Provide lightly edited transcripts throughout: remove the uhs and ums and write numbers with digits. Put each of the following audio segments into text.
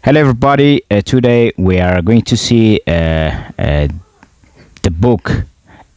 Hello, everybody. Today we are going to see the book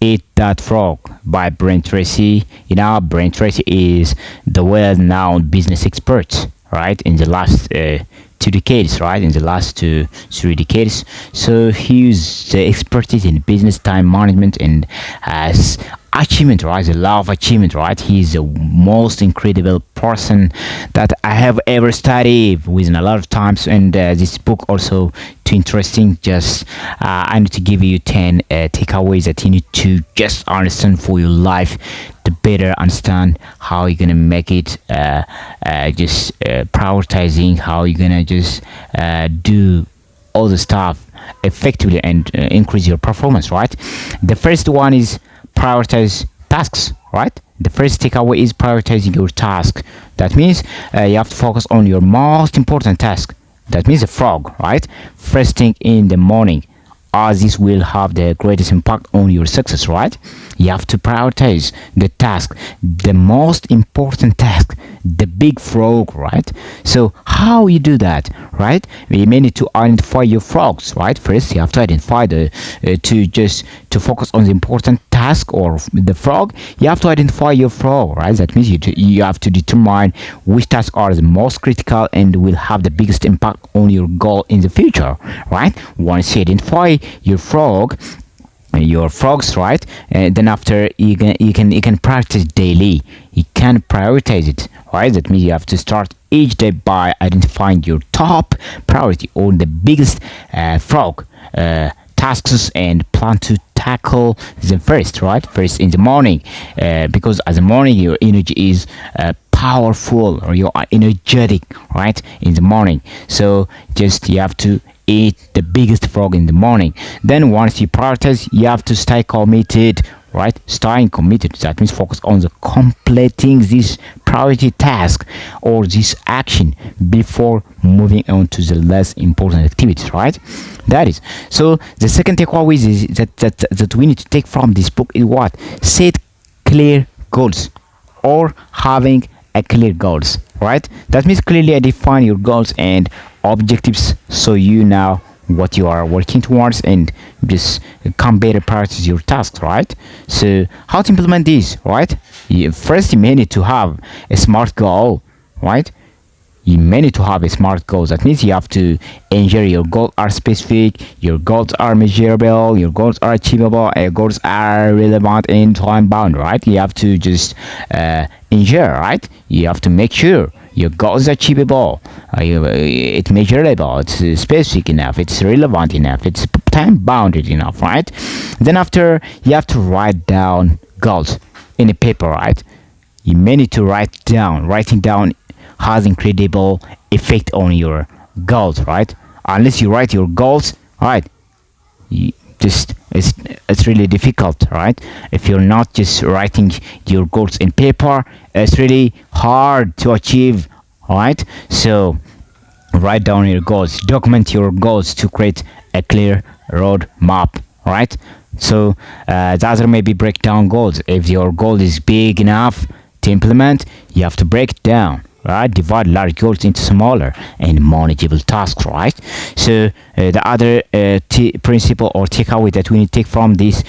Eat That Frog by Tracy. Tracy is the well-known business expert, right? In the last 2 decades, right? In the last 3 decades. So he's the expertise in business time management and has achievement, right? The law of achievement, right? He's the most incredible person that I have ever studied within a lot of times. And this book also too interesting. Just I need to give you 10 takeaways that you need to just understand for your life to better understand how you're gonna make it. Just prioritizing how you're gonna just do all the stuff effectively and increase your performance, right? The first one is prioritize tasks, right? The first takeaway is prioritizing your task. That means you have to focus on your most important task. That means the frog, right? First thing in the morning, as this will have the greatest impact on your success, right? You have to prioritize the task, the most important task, the big frog, right? So how you do that, right? You may need to identify your frogs, right? First you have to identify to focus on the important task or the frog. You have to identify your frog, right? That means you have to determine which tasks are the most critical and will have the biggest impact on your goal in the future, right? Once you identify your frogs, right? And then after you can practice daily. You can prioritize it, right? That means you have to start each day by identifying your top priority or the biggest frog tasks and plan to tackle them first, right? First in the morning, because as the morning your energy is powerful, or you are energetic, right? In the morning, so just you have to eat the biggest frog in the morning. Then once you prioritize, you have to stay committed, right? Staying committed, that means focus on the completing this priority task or this action before moving on to the less important activities, right? That is. So the second takeaway is that we need to take from this book is what? Set clear goals, or having a clear goals, right? That means clearly define your goals and objectives, so you know what you are working towards and just can better prioritize your tasks, right? So how to implement this, right? First you may need to have a smart goal, right? You may need to have a smart goal. That means you have to ensure your goals are specific, your goals are measurable, your goals are achievable, and your goals are relevant and time bound, right? You have to just ensure, right? You have to make sure your goal is achievable, it's measurable, it's specific enough, it's relevant enough, it's time bounded enough, right? Then after, you have to write down goals in a paper, right? You may need to writing down has incredible effect on your goals, right? Unless you write your goals, right, it's really difficult, right? If you're not just writing your goals in paper, it's really hard to achieve, right? So write down your goals, document your goals to create a clear road map, right? So the other maybe break down goals. If your goal is big enough to implement, you have to break it down, right? Divide large goals into smaller and manageable tasks, right? So the other principle or takeaway that we need to take from this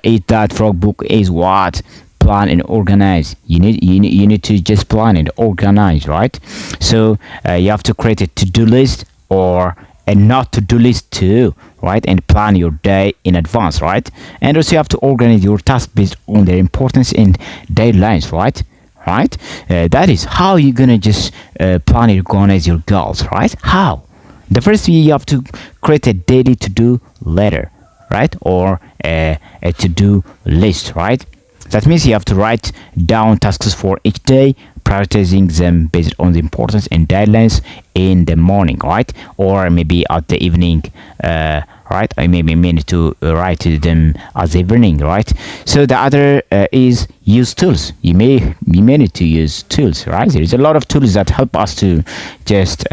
Eat That Frog book is what? Plan and organize. You need to just plan and organize, right? So you have to create a to-do list or a not to-do list too, right? And plan your day in advance, right? And also you have to organize your tasks based on their importance and deadlines, right? That is how you're gonna just plan and organize your goals, right? How? The first thing, you have to create a daily to-do letter, right? Or a to-do list, right? That means you have to write down tasks for each day, prioritizing them based on the importance and deadlines in the morning, right? Or maybe at the evening, right? I maybe need to write them as evening, right? So the other is use tools. You may need to use tools, right? There is a lot of tools that help us to just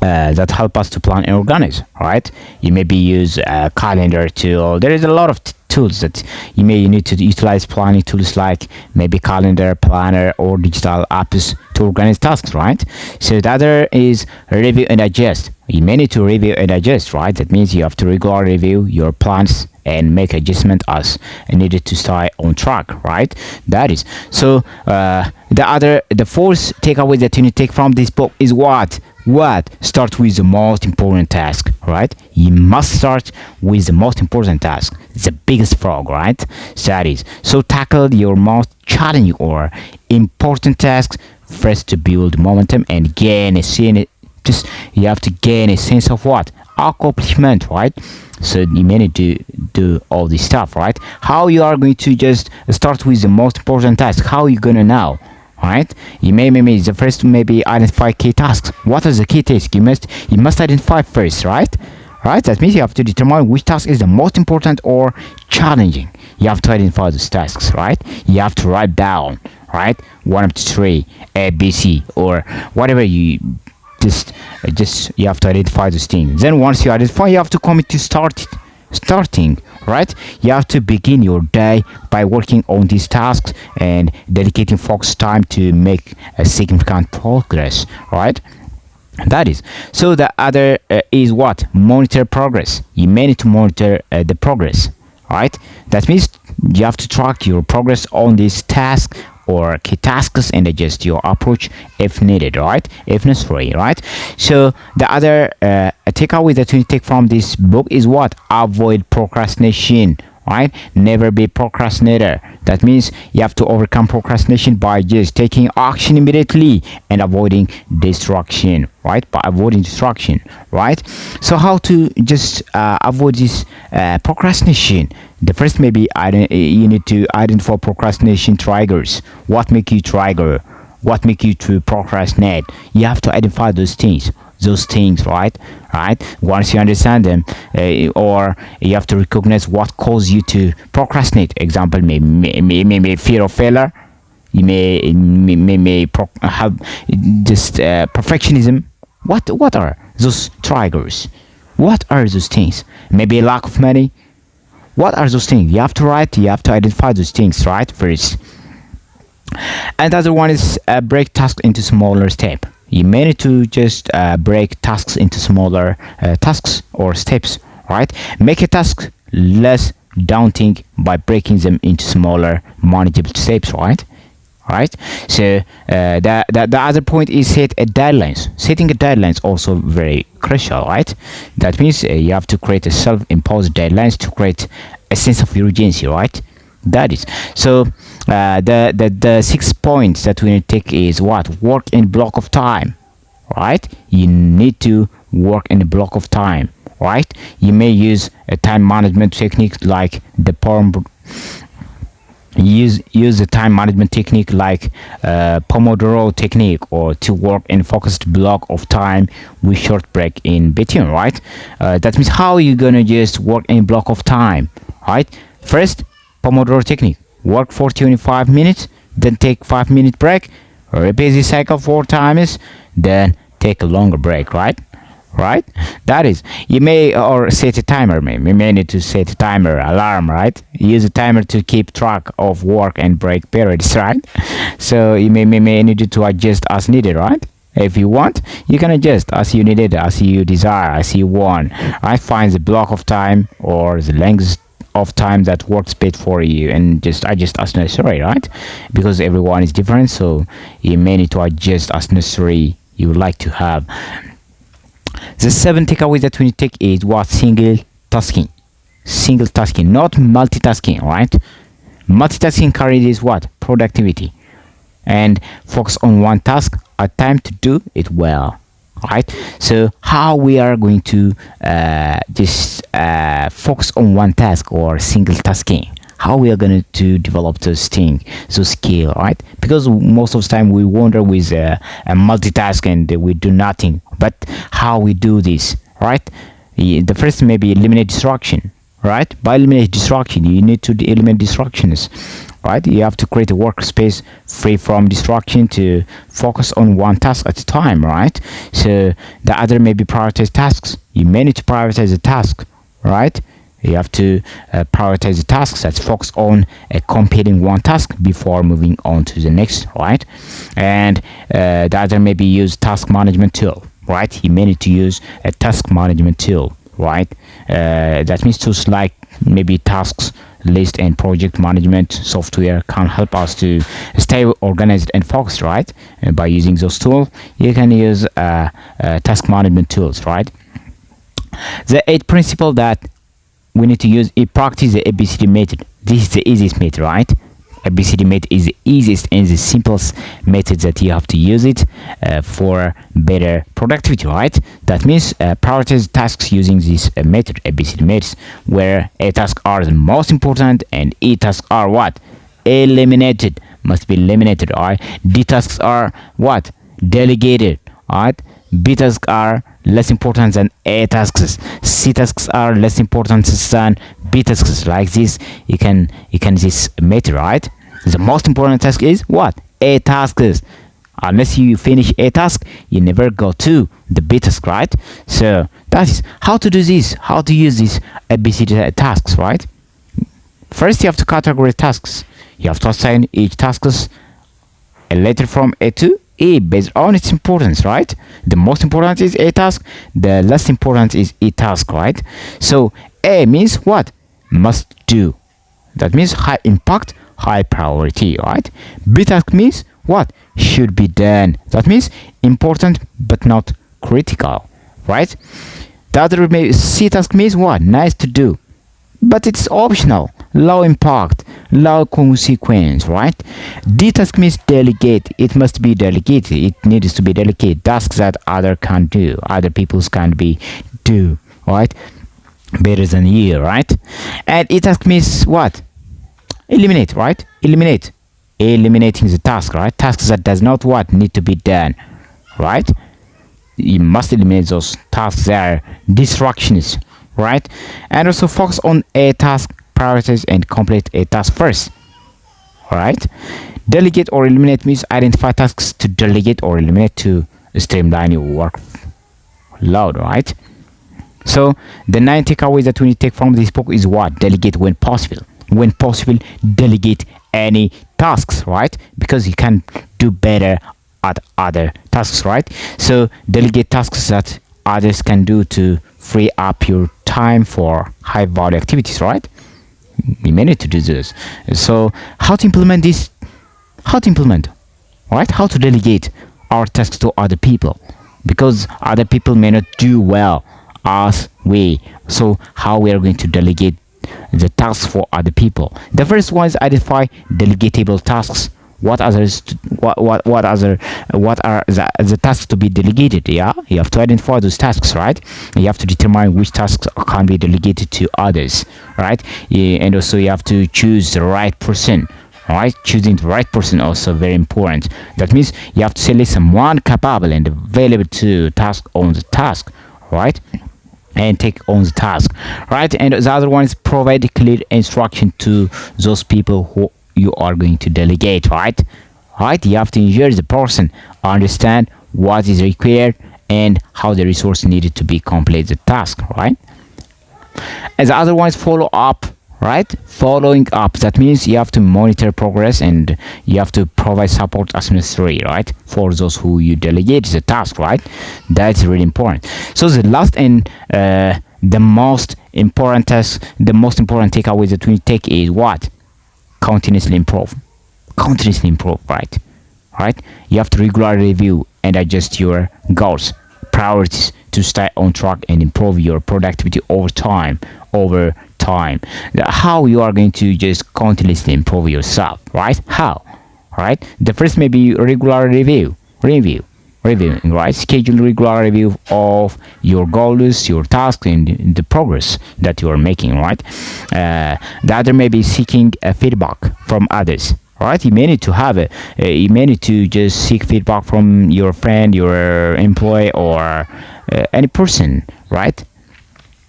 that help us to plan and organize, right? You maybe use a calendar tool. There is a lot of tools that you may need to utilize, planning tools like maybe calendar, planner, or digital apps to organize tasks, right? So the other is review and adjust, You may need to review and adjust, right? That means you have to regularly review your plans and make adjustment as needed to stay on track, right? That is so. The fourth takeaway that you need to take from this book is what? Start with the most important task, right? You must start with the most important task, the biggest frog, right? That is so. Tackle your most challenging or important tasks first to build momentum and gain a sense. Just you have to gain a sense of what? Accomplishment, right? So you may need to do all this stuff, right? How you are going to just start with the most important task? How you gonna know? Right? You may the first maybe identify key tasks. What is the key task? You must identify first, right? Right? That means you have to determine which task is the most important or challenging. You have to identify those tasks, right? You have to write down, right? 1 up to 3, A, B, C, or whatever you just you have to identify those things. Then once you identify, you have to commit to starting, right? You have to begin your day by working on these tasks and dedicating focused time to make a significant progress, right? That is so. The other is what? Monitor progress. You may need to monitor the progress, right? That means you have to track your progress on this task or key tasks and adjust your approach if needed, right? If necessary, right? So the other takeaway that we take from this book is what? Avoid procrastination, right? Never be procrastinator. That means you have to overcome procrastination by just taking action immediately and avoiding distraction, right? By avoiding distraction, right? So how to just avoid this procrastination? The first maybe you need to identify procrastination triggers. What make you trigger? What make you to procrastinate? You have to identify those things, right? Once you understand them, or you have to recognize what caused you to procrastinate. Example, maybe fear of failure. You may have just perfectionism. What are those triggers? What are those things? Maybe lack of money. What are those things? You have to write. You have to identify those things, right? First. And the other one is break tasks into smaller steps. You may need to just break tasks into smaller tasks or steps, right? Make a task less daunting by breaking them into smaller manageable steps, right? So the other point is set a deadlines. Setting a deadline is also very crucial, right? That means you have to create a self-imposed deadlines to create a sense of urgency, right? That is so. The 6 points that we need to take is what? Work in block of time, right? You need to work in a block of time, right? You may use a time management technique like the use the time management technique like Pomodoro technique, or to work in focused block of time with short break in between, right? That means how you gonna just work in block of time, right? First, Pomodoro technique. Work for 25 minutes, then take 5-minute break, repeat the cycle 4 times, then take a longer break, right? That is, you may or set a timer. You may need to set a timer alarm, right? Use a timer to keep track of work and break periods, right? So you may need to adjust as needed, right? If you want, you can adjust as you need it, as you desire, as you want. I find the block of time or the length of time that works best for you, and just adjust as necessary, right? Because everyone is different, so you may need to adjust as necessary you would like to have. The 7 takeaways that we need to take is what? Single tasking, not multitasking, right? Multitasking carries what? Productivity, and focus on one task at a time to do it well, right? So how we are going to just focus on one task or single tasking? How we are going to develop those things, those skill, right? Because most of the time we wander with a multitask and we do nothing. But how we do this, right? The first maybe eliminate distraction, right? By eliminate distraction, you need to eliminate distractions, right? You have to create a workspace free from distraction to focus on one task at a time, right? So the other maybe prioritize tasks. You may need to prioritize the task, right? You have to prioritize the tasks that focus on completing one task before moving on to the next, right? And the other maybe use task management tool. right? You may need to use a task management tool, right? That means tools like maybe tasks list and project management software can help us to stay organized and focused, right? And by using those tools, you can use task management tools, right? The eighth principle that we need to use is practice the ABCD method. This is the easiest method, right? ABCD method is the easiest and the simplest method that you have to use it for better productivity, right? That means prioritize tasks using this method, ABCD methods, where A tasks are the most important and E tasks are what? Eliminated, must be eliminated, alright? D tasks are what? Delegated, alright? B tasks are less important than A tasks. C tasks are less important than B tasks. Like this, you can this method, right? The most important task is what? A tasks. Unless you finish A task, you never go to the B task, right? So that is how to do this. How to use these ABCD tasks, right? First, you have to categorize tasks. You have to assign each tasks a letter from A to E based on its importance, right? The most important is A task, the less important is E task, right? So A means what? Must do. That means high impact, high priority, right? B task means what? Should be done. That means important but not critical, right? The other C task means what? Nice to do, but it's optional, low impact, low consequence, right? D task means delegate. It must be delegated. It needs to be delegated. Tasks that other can do, other people's can be do, right? Better than you, right? And E task means what? Eliminate, right? Eliminate. Eliminating the task, right? Tasks that does not what need to be done, right? You must eliminate those tasks that are distractions, right? And also focus on a task, prioritize and complete a task first. All right. Delegate or eliminate means identify tasks to delegate or eliminate to streamline your work load, right? So the 9 takeaways that we need to take from this book is what? Delegate when possible. When possible, delegate any tasks, right? Because you can do better at other tasks, right? So delegate tasks that others can do to free up your time for high value activities, right? We may need to do this. So how to implement this? How to implement, right? How to delegate our tasks to other people, because other people may not do well as we. So how we are going to delegate the tasks for other people? The first one is identify delegatable tasks. What are the tasks to be delegated? Yeah, you have to identify those tasks, right? You have to determine which tasks can be delegated to others, right? Yeah, and also you have to choose the right person, right? Choosing the right person also very important. That means you have to select someone capable and available to task on the task, right? And take on the task, right? And the other one is provide clear instruction to those people who you are going to delegate, right? You have to ensure the person understand what is required and how the resource needed to be complete the task, right? And the other one is follow up, right? Following up, that means you have to monitor progress and you have to provide support as necessary, right? For those who you delegate the task, right? That's really important. So the last and the most important task, the most important takeaway that we take is what? Continuously improve, right? You have to regularly review and adjust your goals, priorities to stay on track and improve your productivity over time. How you are going to just continuously improve yourself, right? How? Right? The first may be regular reviewing, right? Schedule regular review of your goals, your tasks, and the progress that you are making, right? The other may be seeking feedback from others, right? You may need to just seek feedback from your friend, your employee, or any person, right?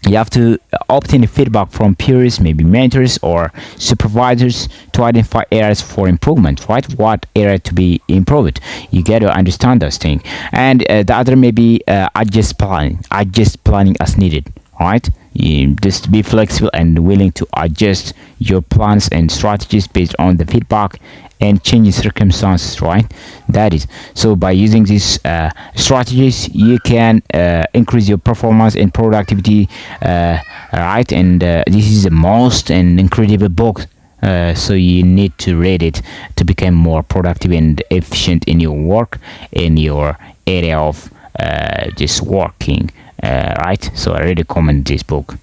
You have to obtain feedback from peers, maybe mentors or supervisors, to identify areas for improvement, right? What area to be improved. You get to understand this thing. And the other may be adjust planning as needed, right? You just be flexible and willing to adjust your plans and strategies based on the feedback and changing circumstances, right? That is, so by using these strategies you can increase your performance and productivity, right? And this is the most and incredible book, so you need to read it to become more productive and efficient in your work, in your area of just working, right? So I really recommend this book.